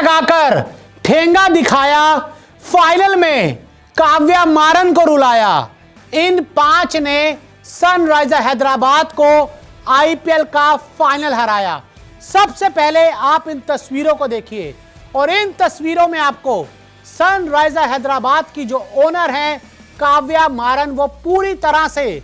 लगाकर ठेंगा दिखाया, फाइनल में काव्या मारन को रुलाया। इन 5 ने सनराइजर हैदराबाद को आईपीएल का फाइनल हराया। सबसे पहले आप इन तस्वीरों को देखिए और इन तस्वीरों में आपको सनराइजर हैदराबाद की जो ओनर हैं काव्या मारन, वो पूरी तरह से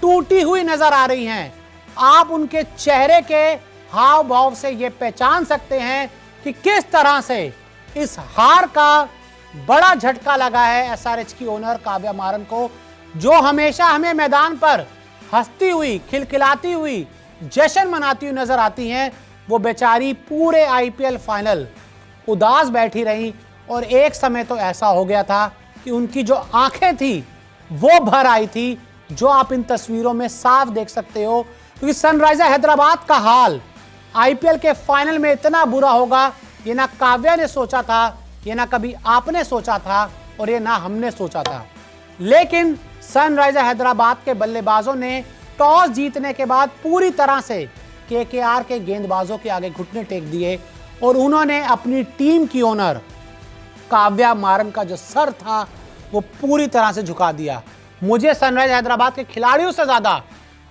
टूटी हुई नजर आ रही हैं। आप उनके चेहरे के हाव भाव से ये पहचान सकते हैं कि किस तरह से इस हार का बड़ा झटका लगा है एसआरएच की ओनर काव्या मारन को, जो हमेशा हमें मैदान पर हंसती हुई, खिलखिलाती हुई, जश्न मनाती हुई नजर आती हैं। वो बेचारी पूरे आईपीएल फाइनल उदास बैठी रही और एक समय तो ऐसा हो गया था कि उनकी जो आंखें थी वो भर आई थी, जो आप इन तस्वीरों में साफ देख सकते हो। क्योंकि सनराइजर हैदराबाद का हाल आईपीएल के फाइनल में इतना बुरा होगा, ये ना काव्या ने सोचा था, ये ना कभी आपने सोचा था और ये ना हमने सोचा था। लेकिन सनराइजर हैदराबाद के बल्लेबाजों ने टॉस जीतने के बाद पूरी तरह से केकेआर के गेंदबाजों के आगे घुटने टेक दिए और उन्होंने अपनी टीम की ओनर काव्या मारन का जो सर था वो पूरी तरह से झुका दिया। मुझे सनराइजर हैदराबाद के खिलाड़ियों से ज्यादा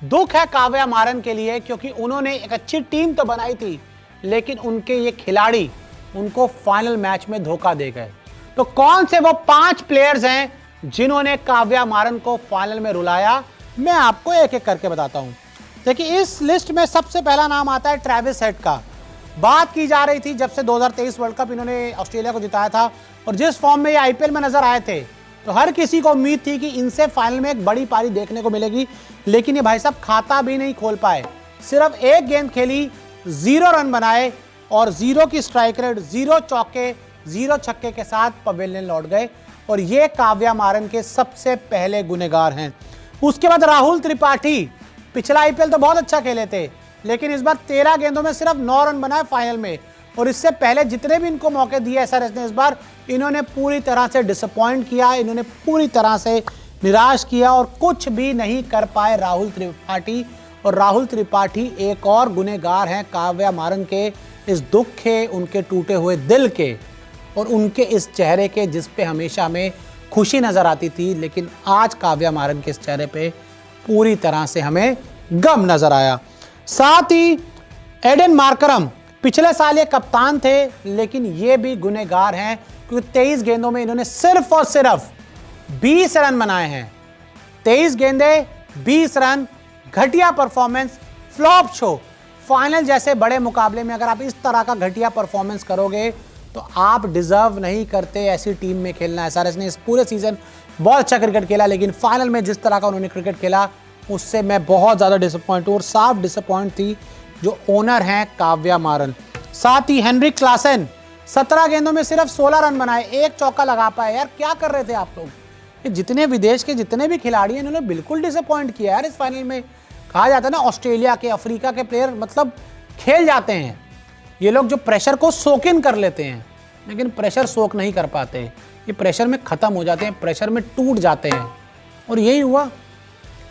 दुख है काव्या मारन के लिए, क्योंकि उन्होंने एक अच्छी टीम तो बनाई थी लेकिन उनके ये खिलाड़ी उनको फाइनल मैच में धोखा दे गए। तो कौन से वो 5 प्लेयर्स हैं जिन्होंने काव्या मारन को फाइनल में रुलाया, मैं आपको एक एक करके बताता हूं। देखिए, इस लिस्ट में सबसे पहला नाम आता है ट्रेविस हेड का। बात की जा रही थी जब से 2023 वर्ल्ड कप इन्होंने ऑस्ट्रेलिया को जिताया था और जिस फॉर्म में ये आईपीएल में नजर आए थे, तो हर किसी को उम्मीद थी कि इनसे फाइनल में एक बड़ी पारी देखने को मिलेगी। लेकिन ये भाई साहब खाता भी नहीं खोल पाए, सिर्फ एक गेंद खेली, 0 रन बनाए और 0 की स्ट्राइक रेट, 0 चौके, 0 छक्के के साथ पवेलियन लौट गए। और ये काव्या मारन के सबसे पहले गुनहगार हैं। उसके बाद राहुल त्रिपाठी, पिछला आईपीएल तो बहुत अच्छा खेले थे लेकिन इस बार 13 गेंदों में सिर्फ 9 रन बनाए फाइनल में। और इससे पहले जितने भी इनको मौके दिए एसआरएच ने, इस बार इन्होंने पूरी तरह से डिसअपॉइंट किया, इन्होंने पूरी तरह से निराश किया और कुछ भी नहीं कर पाए राहुल त्रिपाठी। और राहुल त्रिपाठी एक और गुनहगार हैं काव्या मारन के इस दुख के, उनके टूटे हुए दिल के और उनके इस चेहरे के जिस पे हमेशा हमें खुशी नजर आती थी, लेकिन आज काव्या मारन के इस चेहरे पे पूरी तरह से हमें गम नजर आया। साथ ही एडन मार्करम, पिछले साल ये कप्तान थे लेकिन ये भी गुनहगार हैं, क्योंकि 23 गेंदों में इन्होंने सिर्फ और सिर्फ 20 रन बनाए हैं। 23 गेंदे, 20 रन, घटिया परफॉर्मेंस, फ्लॉप शो। फाइनल जैसे बड़े मुकाबले में अगर आप इस तरह का घटिया परफॉर्मेंस करोगे तो आप डिजर्व नहीं करते ऐसी टीम में खेलना। एसआरएच ने इस पूरे सीजन बहुत अच्छा क्रिकेट खेला, लेकिन फाइनल में जिस तरह का उन्होंने क्रिकेट खेला उससे मैं बहुत ज़्यादा डिसअपॉइंट हूँ और साफ डिसअपॉइंट थी जो ओनर हैं काव्या मारन। साथ ही हेनरिक क्लासन, 17 गेंदों में सिर्फ 16 रन बनाए, 1 चौका लगा पाए। यार क्या कर रहे थे आप लोग? ये जितने विदेश के जितने भी खिलाड़ी हैं इन्होंने बिल्कुल डिसअपॉइंट किया यार इस फाइनल में। कहा जाता है ना, ऑस्ट्रेलिया के, अफ्रीका के प्लेयर मतलब खेल जाते हैं, ये लोग जो प्रेशर को सोक इन कर लेते हैं, लेकिन प्रेशर सोक नहीं कर पाते, ये प्रेशर में ख़त्म हो जाते हैं, प्रेशर में टूट जाते हैं। और यही हुआ,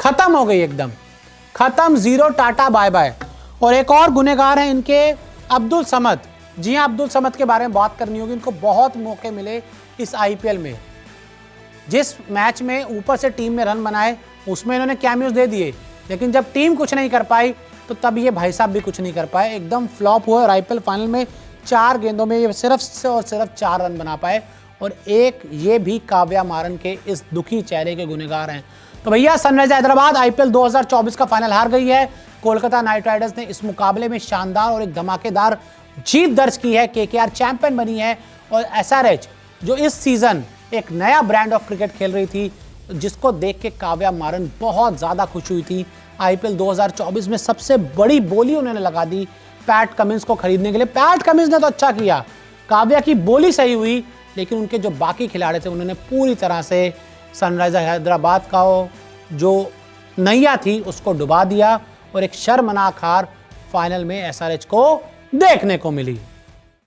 ख़त्म हो गई, एकदम ख़त्म, 0 टाटा बाय बाय। और एक और गुनहगार हैं इनके, अब्दुल समद। जी हाँ, अब्दुल समद के बारे में बात करनी होगी। इनको बहुत मौके मिले इस आईपीएल में, जिस मैच में ऊपर से टीम में रन बनाए उसमें इन्होंने कैमियोज दे दिए, लेकिन जब टीम कुछ नहीं कर पाई तो तब ये भाई साहब भी कुछ नहीं कर पाए, एकदम फ्लॉप हुए। और आईपीएल फाइनल में 4 गेंदों में ये सिर्फ और सिर्फ 4 रन बना पाए। और एक ये भी काव्या मारन के इस दुखी चेहरे के गुनहगार हैं। तो भैया, सनराइजर हैदराबाद आईपीएल 2024 का फाइनल हार गई है। कोलकाता नाइट राइडर्स ने इस मुकाबले में शानदार और एक धमाकेदार जीत दर्ज की है। केकेआर चैंपियन बनी है और एसआरएच जो इस सीजन एक नया ब्रांड ऑफ क्रिकेट खेल रही थी, जिसको देख के काव्या मारन बहुत ज़्यादा खुश हुई थी। आईपीएल 2024 में सबसे बड़ी बोली उन्होंने लगा दी पैट कमिंस को खरीदने के लिए। पैट कमिंस ने तो अच्छा किया, काव्या की बोली सही हुई, लेकिन उनके जो बाकी खिलाड़ी थे उन्होंने पूरी तरह से सनराइजर हैदराबाद का जो नैया थी उसको डुबा दिया और एक शर्मनाक हार फाइनल में एसआरएच को देखने को मिली।